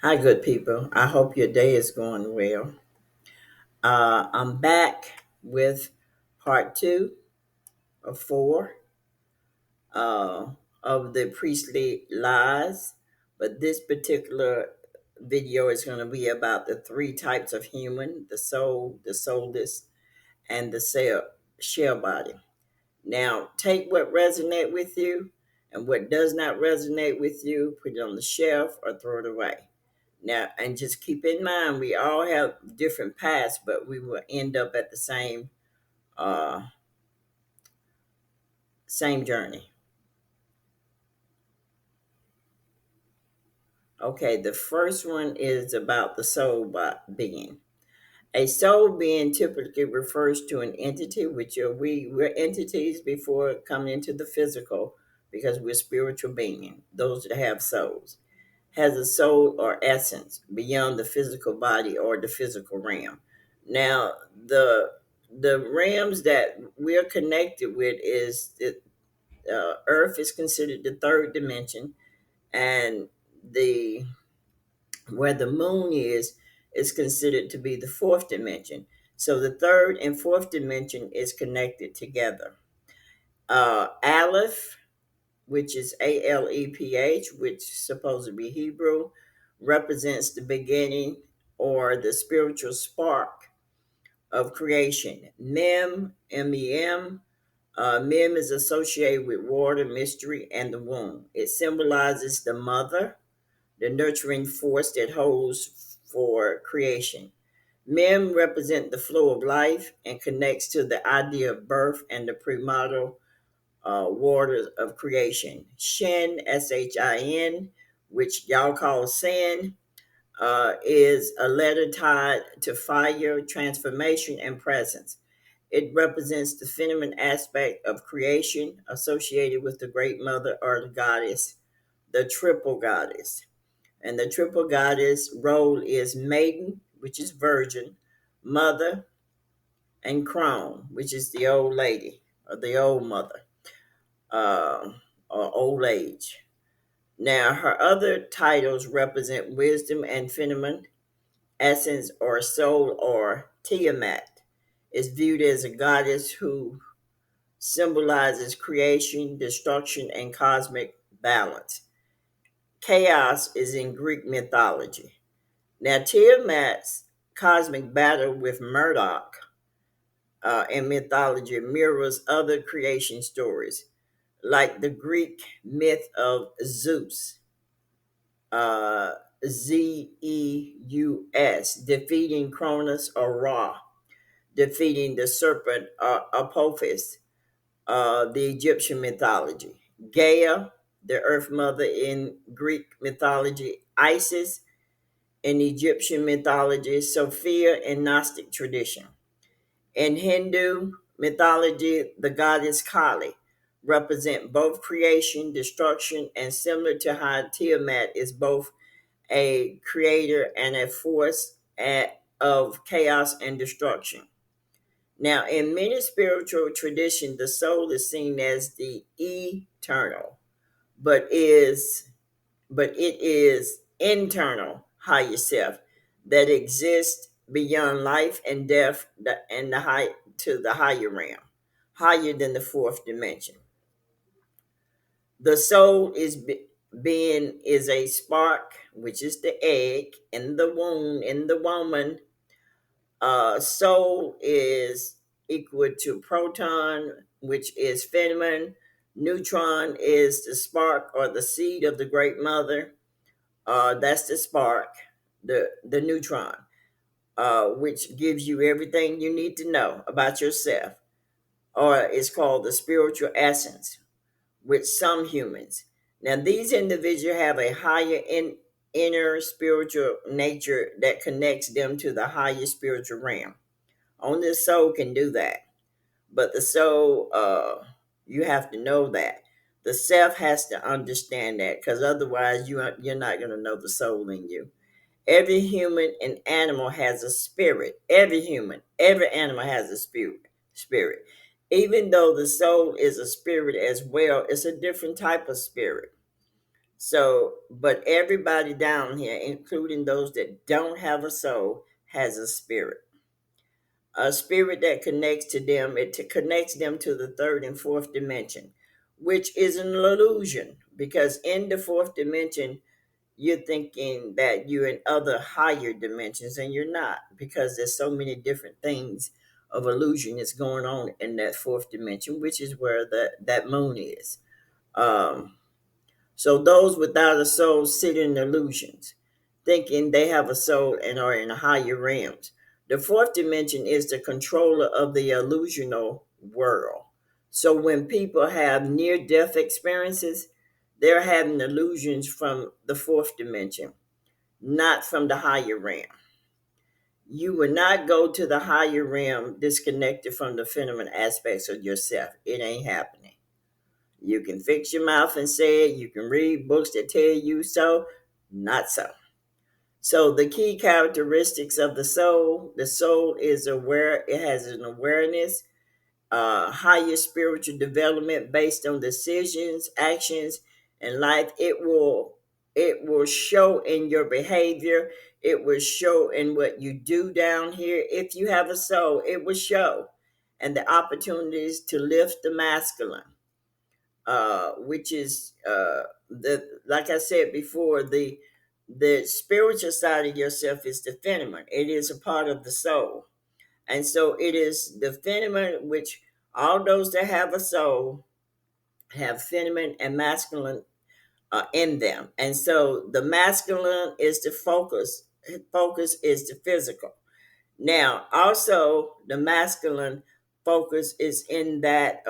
Hi, good people. I hope your day is going well. I'm back with part two of four uh, of the priestly lies, but this particular video is going to be about the three types of human: the soul, the soulless, and the shell body. Now, take what resonate with you, and what does not resonate with you, put it on the shelf or throw it away. Now, and just keep in mind, we all have different paths, but we will end up at the uh, same journey. Okay, the first one is about the being. A soul being typically refers to an entity, which we're entities before coming into the physical, because we're spiritual beings. Those that have souls has a soul or essence beyond the physical body or the physical realm. Now, the realms that we're connected with is that Earth is considered the third dimension, and the where the moon is considered to be the fourth dimension. So the third and fourth dimension is connected together. Aleph, which is Aleph, which is supposed to be Hebrew, represents the beginning or the spiritual spark of creation. Mem, Mem is associated with water, mystery, and the womb. It symbolizes the mother, the nurturing force that holds for creation. Mem represent the flow of life and connects to the idea of birth and the primordial waters of creation. Shin, Shin, which y'all call sin, is a letter tied to fire, transformation, and presence. It represents the feminine aspect of creation associated with the great mother or the goddess, the triple goddess. And the triple goddess role is maiden, which is virgin, mother, and crone, which is the old lady or the old mother, uh, or old age. Now, her other titles represent wisdom and feminine essence or soul, or Tiamat is viewed as a goddess who symbolizes creation, destruction, and cosmic balance. Chaos is in Greek mythology. Now, Tiamat's cosmic battle with Murdoch in mythology mirrors other creation stories, like the Greek myth of Zeus, uh, Zeus, defeating Cronus or Ra, defeating the serpent Apophis, the Egyptian mythology. Gaia, the earth mother in Greek mythology. Isis in Egyptian mythology. Sophia in Gnostic tradition. In Hindu mythology, the goddess Kali represent both creation, destruction, and similar to how Tiamat is both a creator and a force of chaos and destruction. Now, in many spiritual traditions, the soul is seen as the eternal, but is but it is internal higher self that exists beyond life and death and the high to the higher realm, higher than the fourth dimension. The soul being is a spark, which is the egg in the womb in the woman. Soul is equal to proton, which is feminine. Neutron is the spark or the seed of the great mother. That's the spark, the neutron, which gives you everything you need to know about yourself, or it's called the spiritual essence, with some humans. Now, these individuals have a higher inner spiritual nature that connects them to the higher spiritual realm. Only the soul can do that. But the soul, you have to know that. The self has to understand that, because otherwise you're not going to know the soul in you. Every human and animal has a spirit. Every human, every animal has a spirit. Spirit. Even though the soul is a spirit as well, it's a different type of spirit. So, but everybody down here, including those that don't have a soul, has a spirit that connects to them. Connects them to the third and fourth dimension, which is an illusion, because in the fourth dimension, you're thinking that you're in other higher dimensions, and you're not, because there's so many different things of illusion that's going on in that fourth dimension, which is where that moon is. Um, so those without a soul sit in illusions, thinking they have a soul and are in higher realms. The fourth dimension is the controller of the illusional world. So when people have near death experiences, they're having illusions from the fourth dimension, not from the higher realm. You will not go to the higher realm disconnected from the feminine aspects of yourself. It ain't happening. You can fix your mouth and say it. You can read books that tell you so. Not so. So the key characteristics of the soul is aware. It has an awareness, higher spiritual development based on decisions, actions, and life. It will show in your behavior. It will show in what you do down here. If you have a soul, it will show, and the opportunities to lift the masculine, which is the like I said before, the spiritual side of yourself is the feminine. It is a part of the soul, and so it is the feminine, which all those that have a soul have feminine and masculine in them, and so the masculine is the focus. Focus is the physical. Now, also the masculine focus is in that.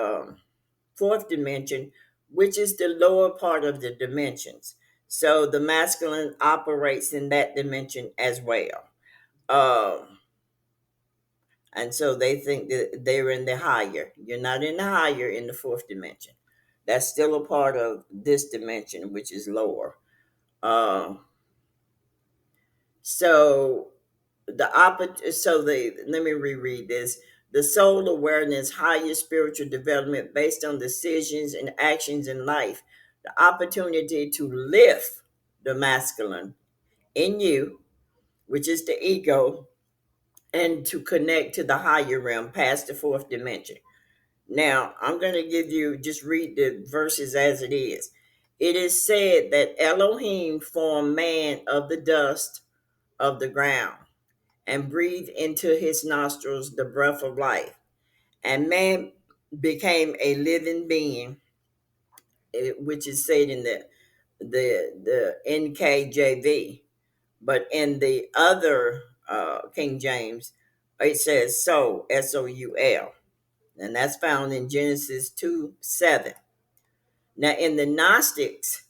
Fourth dimension, which is the lower part of the dimensions. So the masculine operates in that dimension as well. Um, and so they think that they're in the higher. You're not in the higher in the fourth dimension. That's still a part of this dimension, which is lower. Um, so let me reread this. The soul awareness, higher spiritual development based on decisions and actions in life, the opportunity to lift the masculine in you, which is the ego, and to connect to the higher realm past the fourth dimension. Now I'm going to give you, just read the verses as it is. It is said that Elohim formed man of the dust of the ground and breathed into his nostrils the breath of life. And man became a living being, which is said in the NKJV. But in the other King James, it says soul, Soul, and that's found in Genesis 2:7. Now, in the Gnostics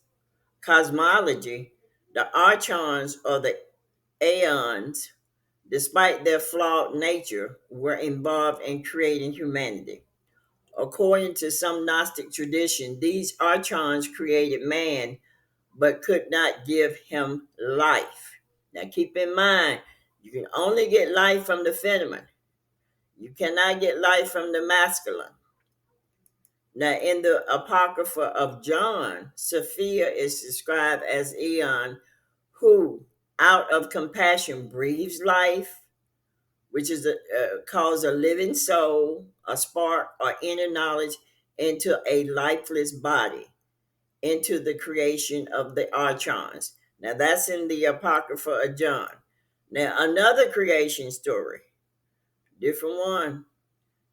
cosmology, the archons or the aeons, despite their flawed nature, were involved in creating humanity. According to some Gnostic tradition, these archons created man but could not give him life. Now keep in mind, you can only get life from the feminine. You cannot get life from the masculine. Now, in the Apocrypha of John, Sophia is described as Eon, who, out of compassion, breathes life, which is calls a living soul, a spark, or inner knowledge into a lifeless body, into the creation of the archons. Now that's in the Apocrypha of John. Now another creation story, different one,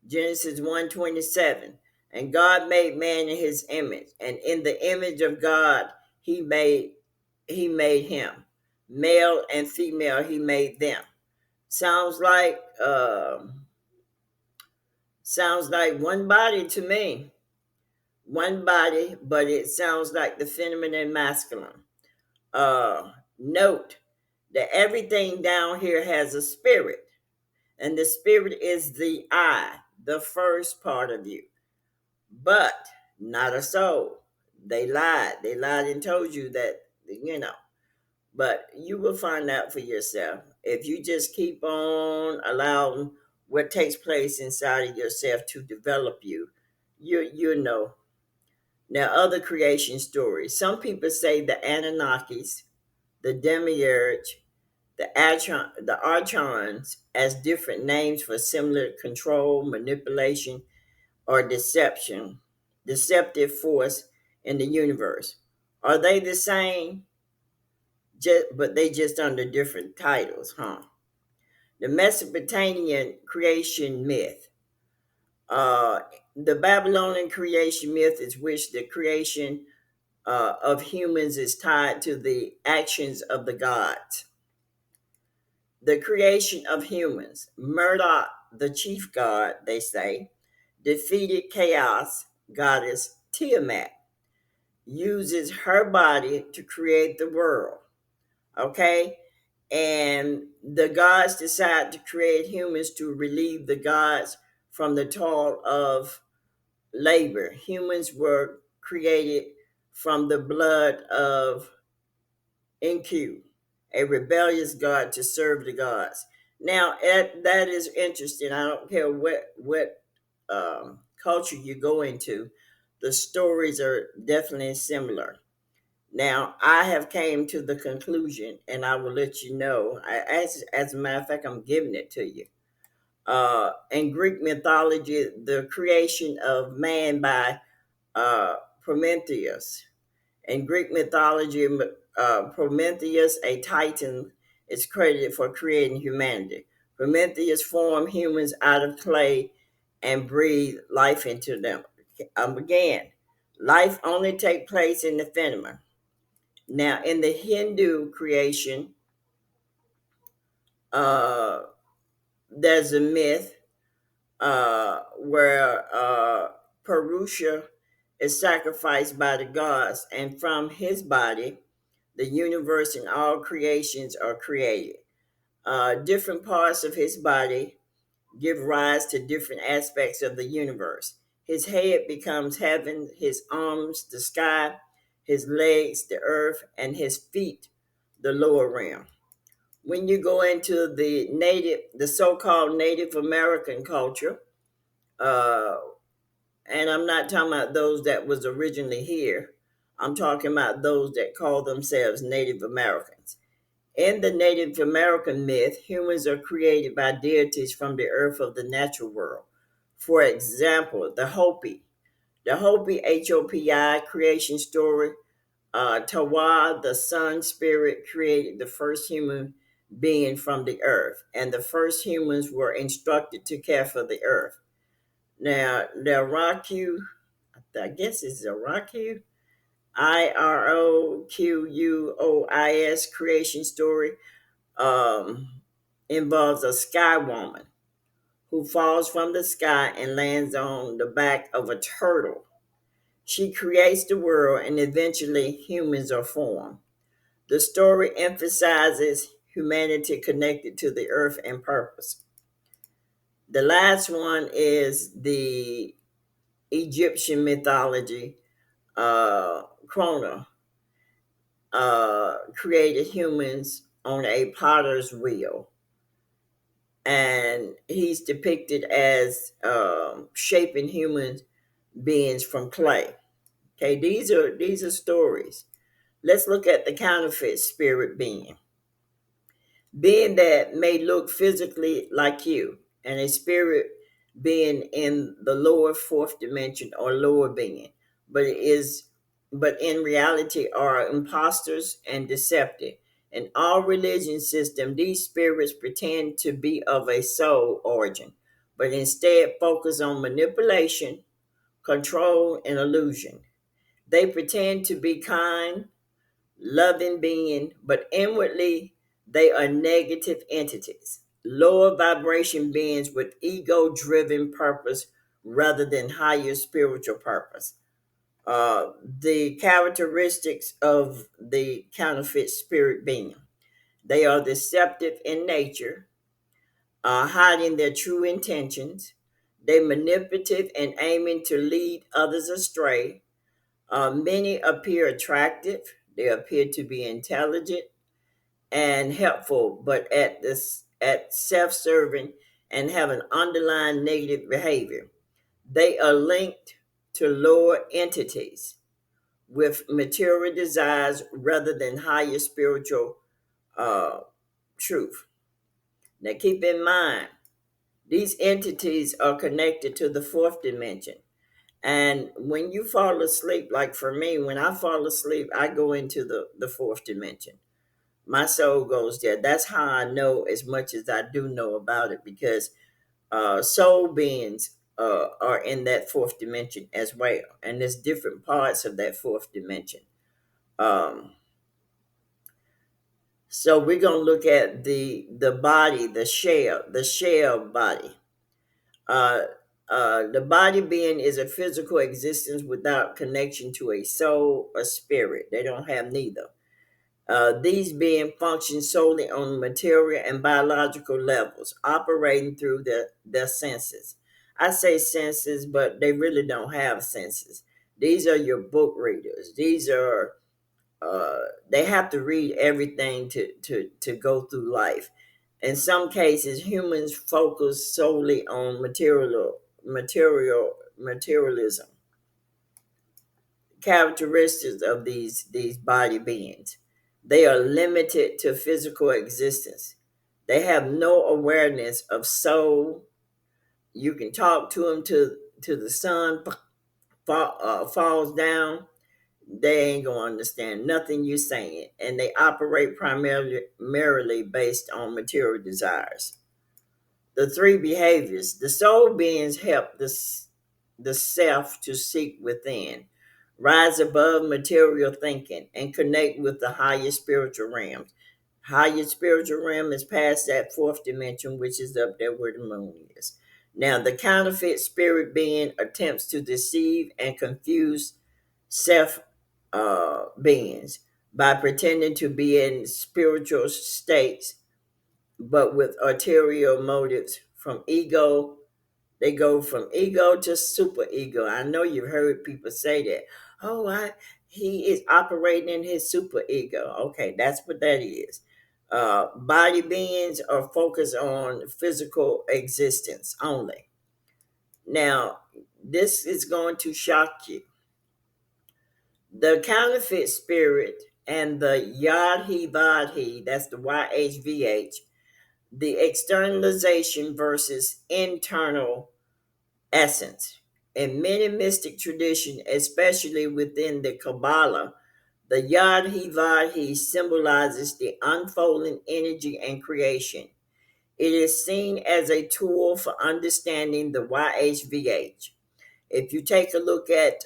Genesis 1:27. And God made man in his image, and in the image of God he made him. Male and female he made them. Sounds like sounds like one body to me. One body, but it sounds like the feminine and masculine. Note that everything down here has a spirit, and the spirit is the I, the first part of you, but not a soul. They lied. They lied and told you that, you know. But you will find out for yourself if you just keep on allowing what takes place inside of yourself to develop you. You know. Now, other creation stories. Some people say the Anunnakis, the Demiurge, the Archons as different names for similar control, manipulation, or deceptive force in the universe. Are they the same? But they just under different titles, huh? The Mesopotamian creation myth. Uh, the Babylonian creation myth is which the creation of humans is tied to the actions of the gods. The creation of humans. Murdoch, the chief god, they say, defeated chaos goddess Tiamat, uses her body to create the world. Okay? And the gods decide to create humans to relieve the gods from the toil of labor. Humans were created from the blood of Enku, a rebellious god to serve the gods. Now, that is interesting. I don't care what culture you go into, the stories are definitely similar. Now, I have came to the conclusion, and I will let you know. As a matter of fact, I'm giving it to you. In Greek mythology, the creation of man by Prometheus. In Greek mythology, Prometheus, a titan, is credited for creating humanity. Prometheus formed humans out of clay and breathed life into them. Again, life only takes place in the firmament. Now, in the Hindu creation, uh, there's a myth where Purusha is sacrificed by the gods, and from his body, the universe and all creations are created. Different parts of his body give rise to different aspects of the universe. His head becomes heaven, his arms, the sky, his legs, the earth, and his feet, the lower realm. When you go into the so-called Native American culture, uh, and I'm not talking about those that was originally here. I'm talking about those that call themselves Native Americans. In the Native American myth, humans are created by deities from the earth of the natural world. For example, the Hopi HOPI creation story, Tawa, the sun spirit, created the first human being from the earth, and the first humans were instructed to care for the earth. Now, the Raku, I guess it's a Raku, Iroquois creation story, um, involves a sky woman who falls from the sky and lands on the back of a turtle. She creates the world, and eventually humans are formed. The story emphasizes humanity connected to the earth and purpose. The last one is the Egyptian mythology. Krona created humans on a potter's wheel, and he's depicted as shaping human beings from clay. Okay, these are stories. Let's look at the counterfeit spirit being that may look physically like you, and a spirit being in the lower fourth dimension or lower being, but it is but in reality are imposters and deceptive. In all religion system, these spirits pretend to be of a soul origin, but instead focus on manipulation, control, and illusion. They pretend to be kind, loving being, but inwardly they are negative entities, lower vibration beings with ego driven purpose rather than higher spiritual purpose. The characteristics of the counterfeit spirit being: they are deceptive in nature, hiding their true intentions. They manipulative and aiming to lead others astray. Many appear attractive. They appear to be intelligent and helpful, but at self-serving and have an underlying negative behavior. They are linked to lower entities. with material desires rather than higher spiritual uh, truth. Now, keep in mind, these entities are connected to the fourth dimension. And when you fall asleep, like for me, when I fall asleep, I go into the fourth dimension. My soul goes there. That's how I know as much as I do know about it, because soul beings are in that fourth dimension as well. And there's different parts of that fourth dimension. Um, so we're going to look at the body, the shell body. Uh, the body being is a physical existence without connection to a soul or spirit. They don't have neither. These being function solely on material and biological levels, operating through their senses. I say senses, but they really don't have senses. These are your book readers. These are they have to read everything to go through life. In some cases, humans focus solely on materialism, characteristics of these body beings. They are limited to physical existence. They have no awareness of soul. You can talk to them to the sun falls down. They ain't gonna understand nothing you're saying, and they operate primarily based on material desires. The three behaviors. The soul beings help the self to seek within, rise above material thinking, and connect with the higher spiritual realms. Higher spiritual realm is past that fourth dimension, which is up there where the moon is. Now, the counterfeit spirit being attempts to deceive and confuse self beings by pretending to be in spiritual states but with arterial motives. From ego, they go from ego to super ego. I know you've heard people say that. Oh, he is operating in his super ego. Okay, that's what that is. Body beings are focused on physical existence only. Now, this is going to shock you. The counterfeit spirit and the yadhi vadhi, that's the YHVH, the externalization versus internal essence. In many mystic traditions, especially within the Kabbalah, the Yad Vadhi symbolizes the unfolding energy and creation. It is seen as a tool for understanding the YHVH. If you take a look at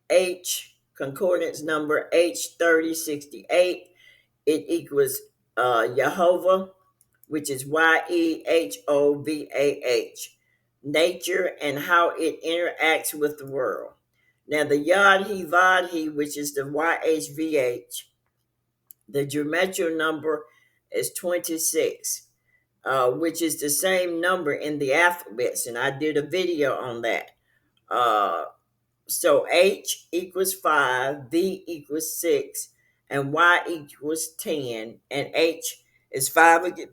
H, concordance number H3068, it equals Yehovah, which is Yehovah, nature and how it interacts with the world. Now, the Yad Vadhi, which is the YHVH, the geometric number is 26, which is the same number in the alphabets, and I did a video on that. Uh, so H equals 5, V equals 6, and Y equals 10, and H is 5 again,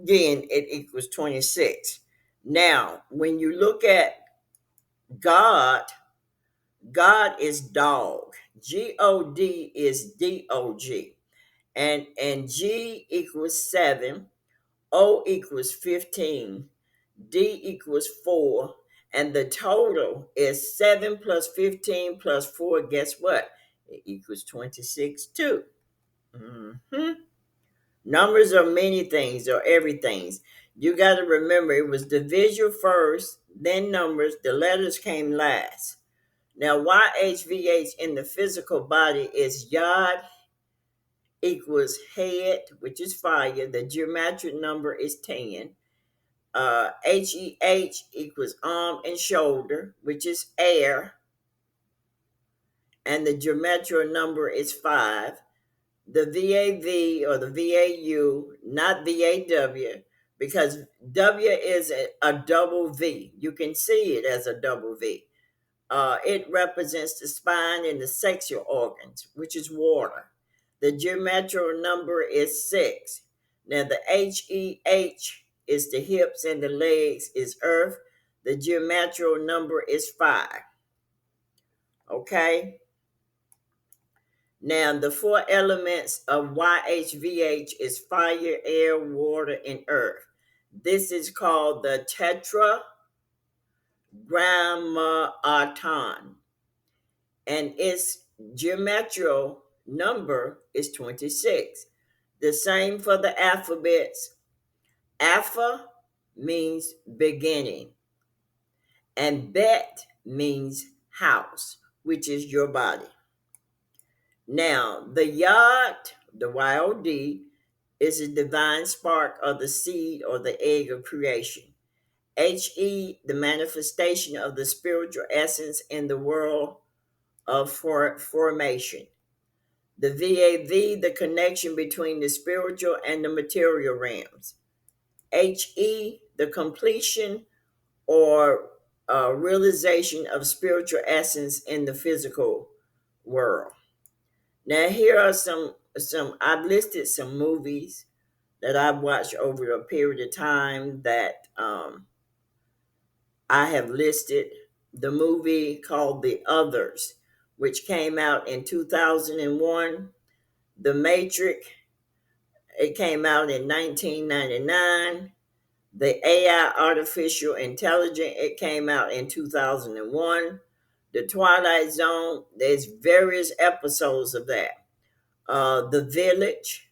it equals 26. Now, when you look at God, God is dog. God is Dog. And G equals 7, O equals 15, D equals 4, and the total is 7 plus 15 plus 4. Guess what? It equals 26 too. Mhm. Numbers are many things or everything. You got to remember it was division first, then numbers, the letters came last. Now, YHVH in the physical body is Yod equals head, which is fire. The geometric number is 10. HEH equals arm and shoulder, which is air, and the geometric number is 5. The VAV or the VAU, not VAW, because W is a double V. You can see it as a double V. It represents the spine and the sexual organs, which is water. The geometric number is 6. Now, the HEH is the hips and the legs is earth. The geometric number is 5. Okay? Now, the four elements of YHVH is fire, air, water, and earth. This is called the tetragrammaton, and its geometrical number is 26. The same for the alphabets. Alpha means beginning, and bet means house, which is your body. Now, the Yod, the YOD, is a divine spark of the seed or the egg of creation. HE, the manifestation of the spiritual essence in the world of formation. The VAV, the connection between the spiritual and the material realms. HE, the completion or realization of spiritual essence in the physical world. Now, here are some. I've listed some movies that I've watched over a period of time that I have listed. The movie called The Others, which came out in 2001. The Matrix, it came out in 1999. The AI, Artificial Intelligence, it came out in 2001. The Twilight Zone, there's various episodes of that. The Village,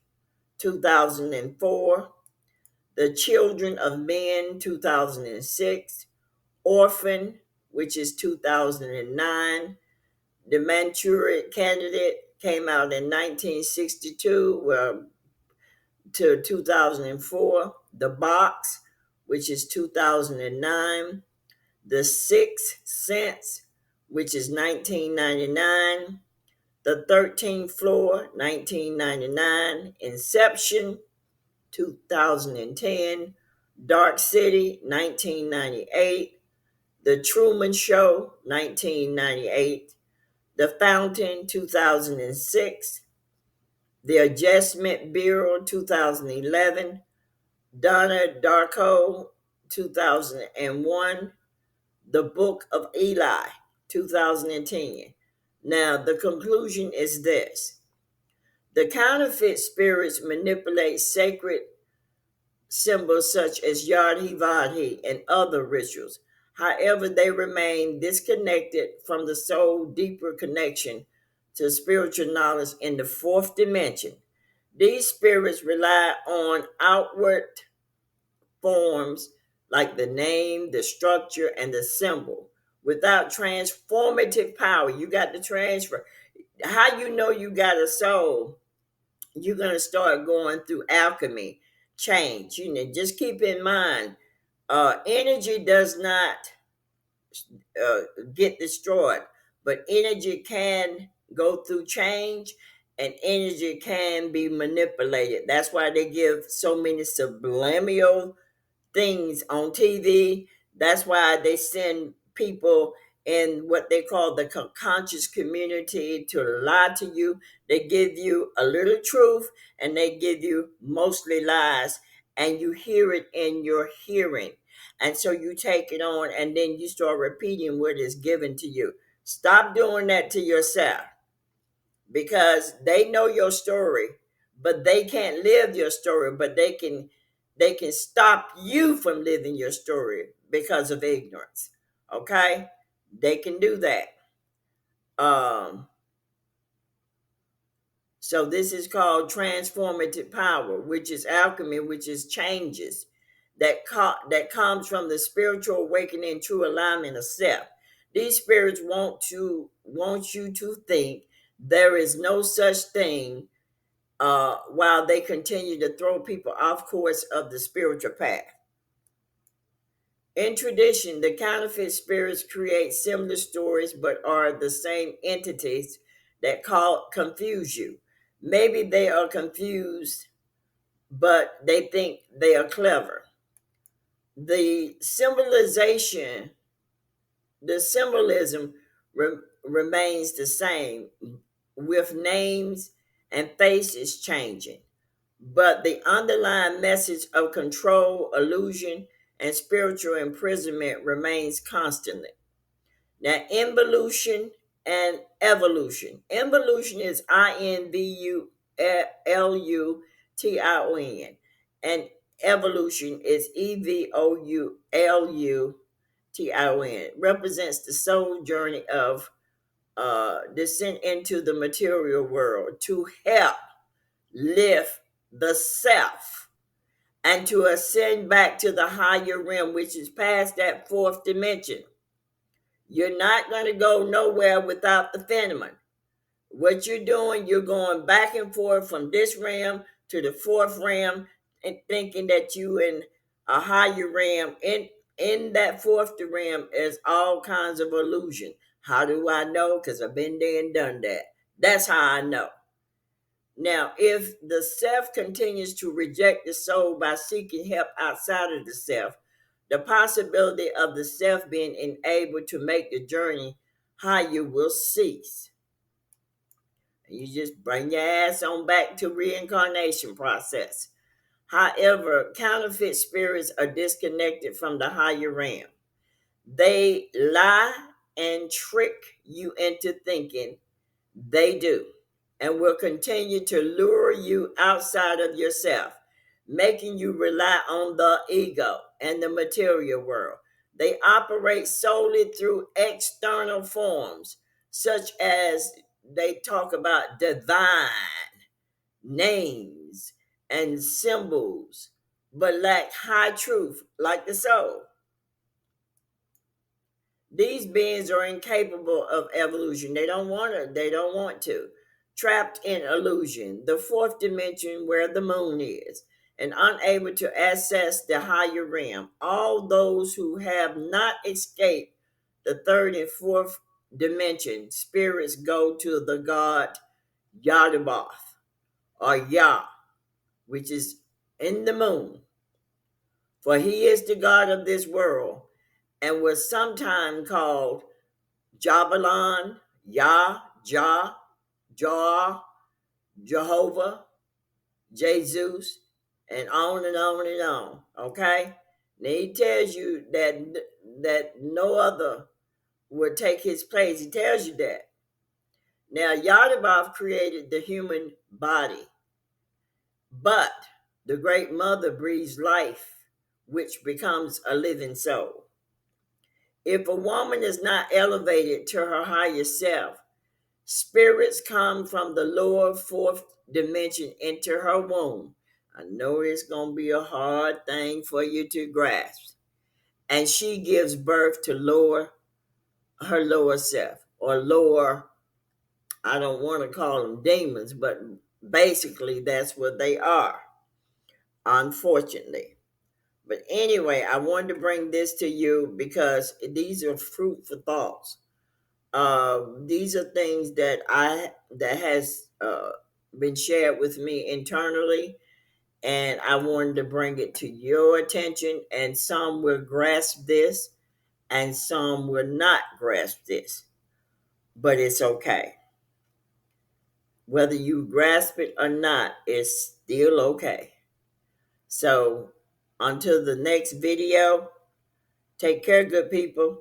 2004. The Children of Men, 2006. Orphan, which is 2009. The Manchurian Candidate came out in 1962 to 2004. The Box, which is 2009. The Sixth Sense, which is 1999. The 13th Floor, 1999. Inception, 2010. Dark City, 1998. The Truman Show, 1998. The Fountain, 2006. The Adjustment Bureau, 2011. Donna Darko, 2001. The Book of Eli, 2010. Now, the conclusion is this: the counterfeit spirits manipulate sacred symbols such as Yad Vadhi and other rituals. However, they remain disconnected from the soul deeper connection to spiritual knowledge in the fourth dimension. These spirits rely on outward forms like the name, the structure, and the symbol without transformative power. You got to transfer. How you know you got a soul? You're going to start going through alchemy, change. Just keep in mind, energy does not uh, get destroyed, but energy can go through change, and energy can be manipulated. That's why they give so many subliminal things on TV. That's why they send people in what they call the conscious community to lie to you. They give you a little truth and they give you mostly lies, and you hear it in your hearing. And so you take it on and then you start repeating what is given to you. Stop doing that to yourself, because they know your story, but they can't live your story, but they can stop you from living your story because of ignorance. Okay? They can do that. Um so this is called transformative power, which is alchemy, which is changes that comes from the spiritual awakening, true alignment of self. These spirits want you to think there is no such thing, while they continue to throw people off course of the spiritual path. In tradition, the counterfeit spirits create similar stories but are the same entities that confuse you. Maybe they are confused, but they think they are clever. The symbolization, the symbolism remains the same, with names and faces changing, but the underlying message of control, illusion, and spiritual imprisonment remains constantly. Now, involution and evolution. Involution is Involution, and evolution is Evolution. It represents the soul journey of descent into the material world to help lift the self and to ascend back to the higher realm, which is past that fourth dimension. You're not going to go nowhere without the phenomenon. What you're doing, you're going back and forth from this realm to the fourth realm and thinking that you in a higher realm. In that fourth realm is all kinds of illusion. How do I know? Because I've been there and done that. That's how I know. Now, if the self continues to reject the soul by seeking help outside of the self, the possibility of the self being enabled to make the journey higher will cease. You just bring your ass on back to reincarnation process. However, counterfeit spirits are disconnected from the higher realm. They lie and trick you into thinking they do, and will continue to lure you outside of yourself, making you rely on the ego and the material world. They operate solely through external forms, such as they talk about divine names and symbols, but lack high truth like the soul. These beings are incapable of evolution. They don't want to. Trapped in illusion, the fourth dimension where the moon is, and unable to access the higher realm. All those who have not escaped the third and fourth dimension, spirits go to the god Yadabath, or Yah, which is in the moon. For he is the god of this world, and was sometime called Jabalan, Yah, Jah, Jah, Jehovah, Jesus, and on and on and on. Okay? Now he tells you that no other would take his place. He tells you that. Now Yadabath created the human body, but the great mother breathes life, which becomes a living soul. If a woman is not elevated to her higher self, spirits come from the lower fourth dimension into her womb. I know it's going to be a hard thing for you to grasp. And she gives birth to her lower self, or lower, I don't want to call them demons, but basically that's what they are, unfortunately. But anyway, I wanted to bring this to you because these are fruitful thoughts. These are things that has been shared with me internally, and I wanted to bring it to your attention. And some will grasp this, and some will not grasp this, but it's okay. Whether you grasp it or not, it's still okay. So, until the next video, take care, good people.